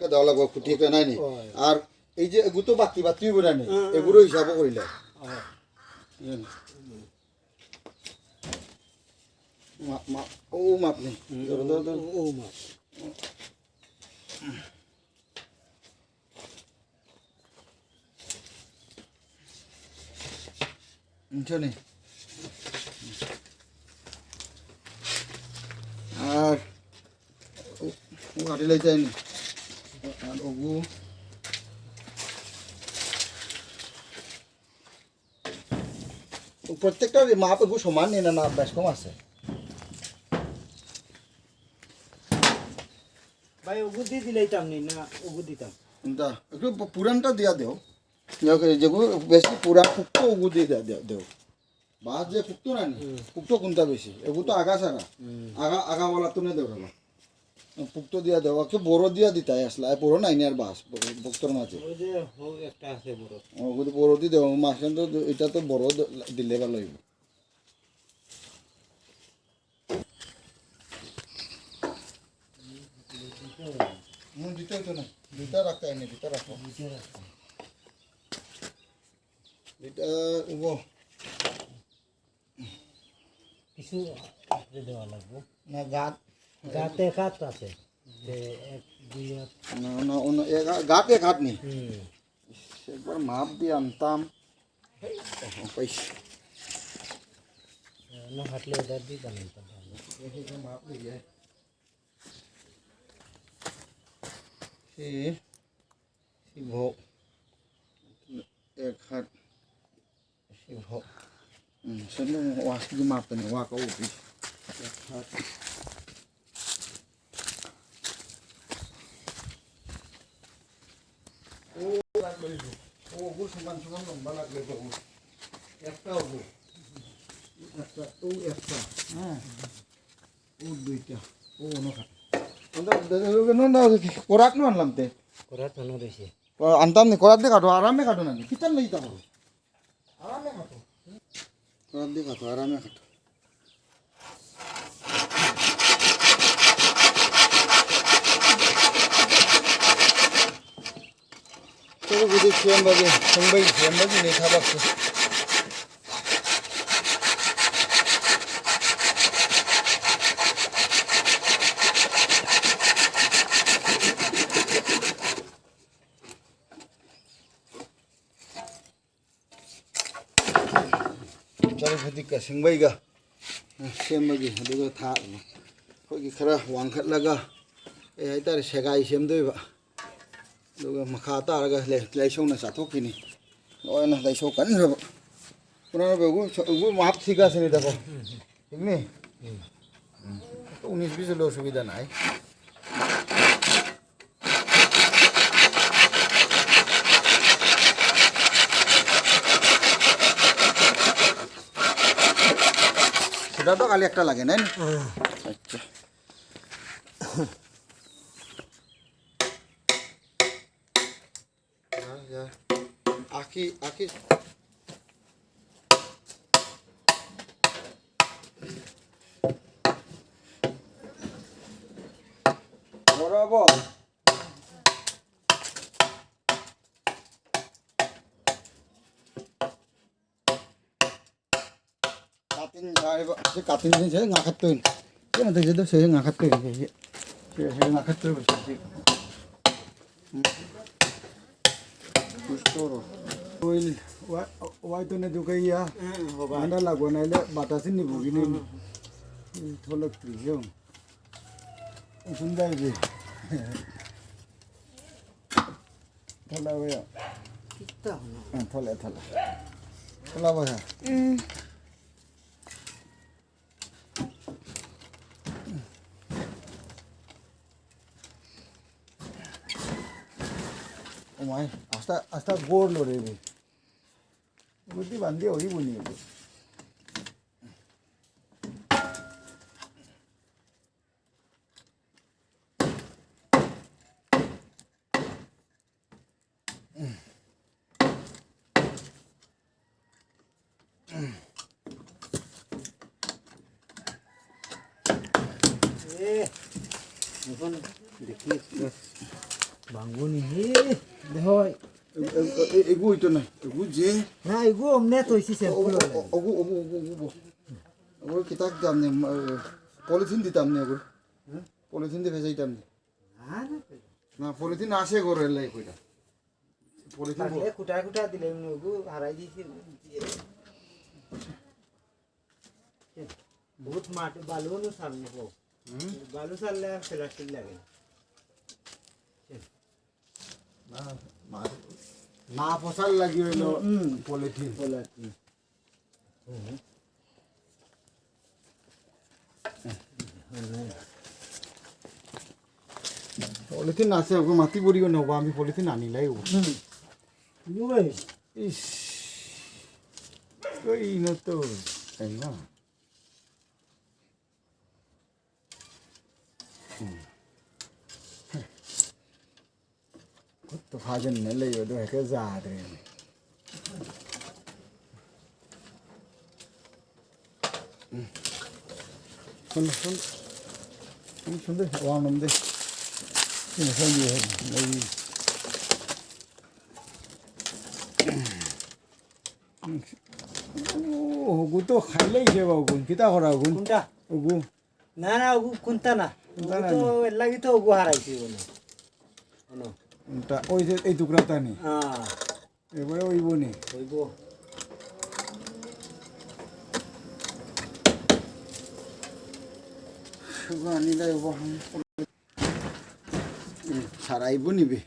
একটা দেওয়া লাগবে খুঁটি একটা নাই নি আর এই যে এগুলো তো বাকি বাতি বলে নি এগুলো হিসাবও করিলে ও মাপ নেই ও মাপ নি আর ও কাটিলে যায়নি আর ওগু প্রত্যেকটা মাপ এগু সমান নেই না বেশ কম আছে ভাই ওগু দিয়ে দিলেইতাম নি না ওগু দিতাম একটু পুরানটা দিয়া দেও যেগুলো বেশি পুরান পুক্ত ওগু দিয়ে দেও বাস যে পুক্ত না পুক্ত কোনটা বেশি এগু তো আগা সারা আগা বলা তো দেও না পুক্ত দিয়া দেও একটু বড় দিয়া দিতাই আসলে বড় নাই আর বাস পুক্তর মাঝে একটা আছে বড় ওগু বড় দিয়ে দেও মাঝখান তো এটা তো বড় দিলে ভালো হইব দিতে তো না দুটা রাখতে আইনি দুটা রাখো এটা উবো কিছু দেওয়া লাগবে না গাতে কাট আছে এক দুই গাতে ঘাট নেই একবার মাপ দিয়ে আনতাম না হাঁটলে ওদের দিয়ে বানাইতাম মাপ দিয়ে শিব এক হাত শিব সেটা ওয়াকি মাপ নেই ওয়াকা উঠি এক হাত ও ওগুলো সমান সমান লম্বা লাগবে তখন একটা ওগু একটা ও একটা হ্যাঁ ও দুইটা ও অনখাট কোরাক নো আনলাম তে করা তো না বেশি আনতাম নি কোরাক দিয়ে কাটো আরামে কাটো না কিতান লই তা করো আরামে কাটো কোরাক দিয়ে কাটো আরামে কাটো তো বুঝি সিএমবাগে সিএমবাগে নেই খাবার Cari ketika singbai ga, sem lagi, aduh thak, kok kira wangkat laga, itu ada segai sem tu iba, aduh makata laga leisong na satu kini, oh na leisong kan iba, pernah begitu maaf sih ga sini dah kok, ini, 19-20 lo সুবিধা নাই সেটা তো খালি একটা লাগে না আচ্ছা আকি আকি বরাবর katin saya si katin saya ngangkat tuh ya nanti itu saya ngangkat tuh saya ngangkat tuh sih Gustoro oil wah itu nih juga ya anda lagu nile batasin nih begini tolak trivium sundai sih tolak ya kita tolak apa ya Oh my, hasta gold lo re be. Buti bandi ori buni be. এখন দেখি ভাঙবনি দেহ এগু হইতো না এগু যে না এগু অমনে তৈছি ওগু ওগু কিতাব দাম নে পলিথিন দিতাম নে ওগু পলিথিন দিয়ে ভেজাইতাম নে না পলিথিন আসে গো রেল লাই কইটা পলিথিন কুটা কুটা দিলে এগু হারাই দিয়েছি বহুত মাটি বালু সামনে হোক বালু সারলে আর প্লাস্টিক লাগে না পচার লাগি হইল পলিথিন পলিথিন আছে ওকে মাটি পড়িও নব আমি পলিথিন আনিলাই ইস কই নতো তাই না তো ভাজন নেলে ওদো হেকে জাদরে শুন শুন শুন দে ওয়াম নম দে শুন শুন দিয়ে এই ও গু তো খাইলেই যে বাবু কিতা করা গুন কোনটা ওগু না না ওগু কোনটা না তো এর লাগি তো ওগু হারাইছি বলে ওটা ওই যে এই টুকরাটা নি হ্যাঁ এবারে ওইব নি হইব আনিলাই হব সারাইব নিবি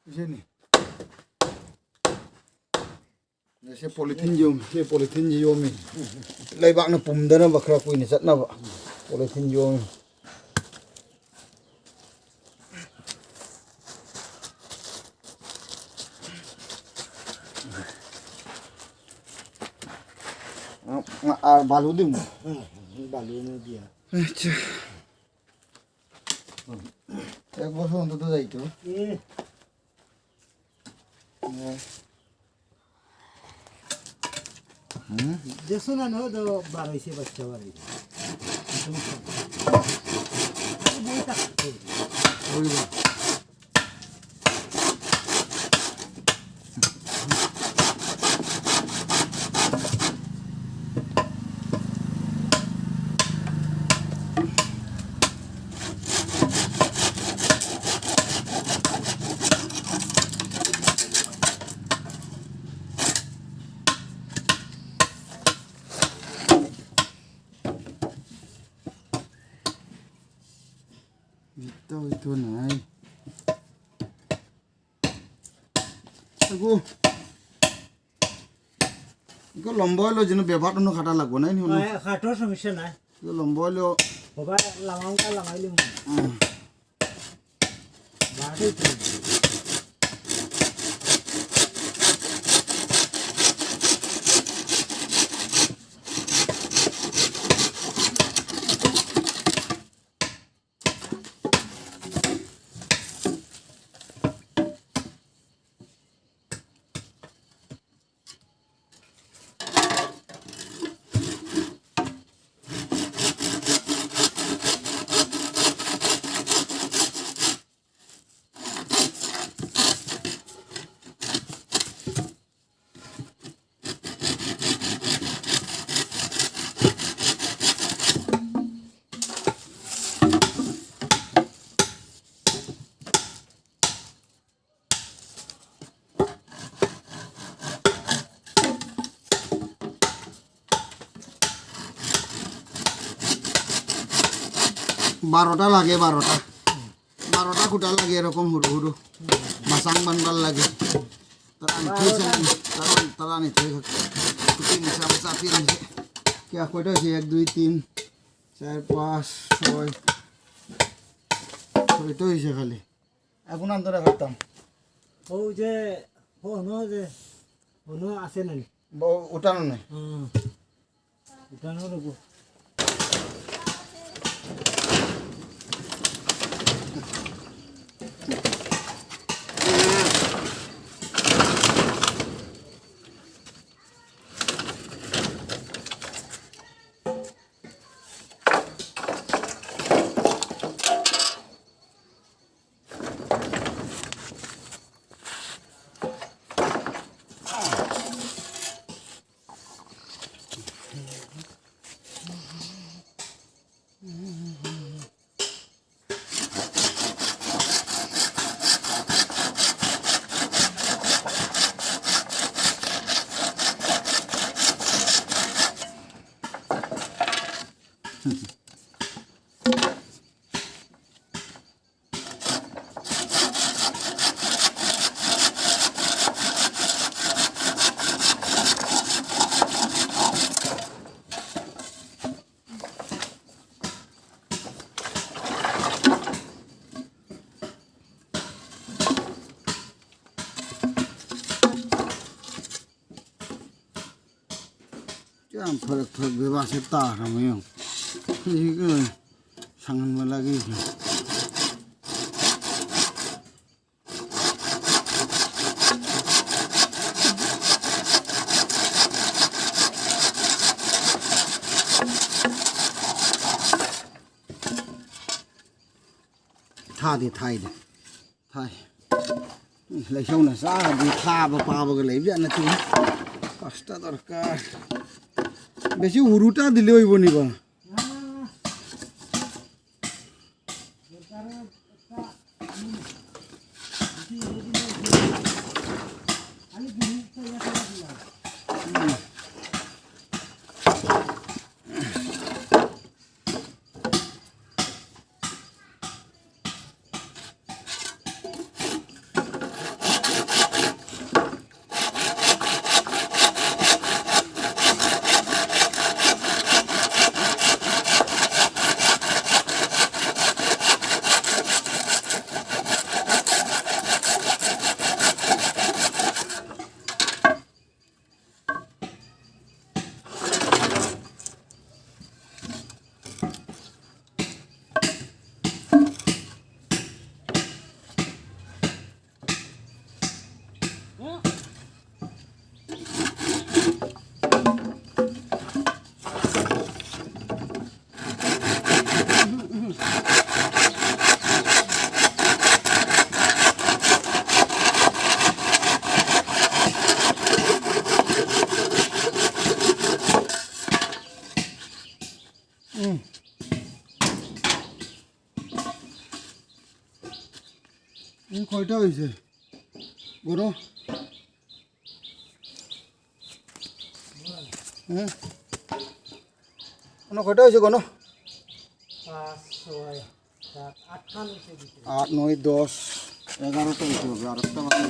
বুঝলি se polythene yomi lai bak na pum dana bakra kuin chat na ba polythene yomi balu dim বালু দিয়া আচ্ছা এক বছর অন্তত যাইতো দেখছো না নো তো বার হয়েছে বাচ্চা বার itu naik aku itu lomboy lo jenuh bebas tuh kata lagu nih nih খাটোর সমস্যা নাই itu lomboy lo বাবা লামাংটা লামাইলি বাড়ি বারোটা লাগে বারোটা খুঁটা লাগে এরকম হুড়ু হুড়ু মাসাং বানবার লাগে তারা নিতে খুঁটি মিশা মিশা ফির মিশে কে কয়টা হয়েছে 1 2 3 4 5 6 ছয়টা হয়েছে খালি এখন আন্তরা খাতাম ও যে হনো আছে না উঠানো নাই উঠানো রবো কেমন ফরক ফরক বেবাসের তার আমিও সাঙ্গন মেলা গিয়েছি tha thì thay đi thay lấy xong là ra đi tha và pa và lấy viện là chúng কষ্ট দরকার বেশি উরুটা দিলে হইব নি বা কয়টা হয়েছে বড় হ্যাঁ কয়টা হয়েছে কোনো 5 6 7 8 খান হয়েছে 8 9 10 11টা হয়েছে আরেকটা বাকি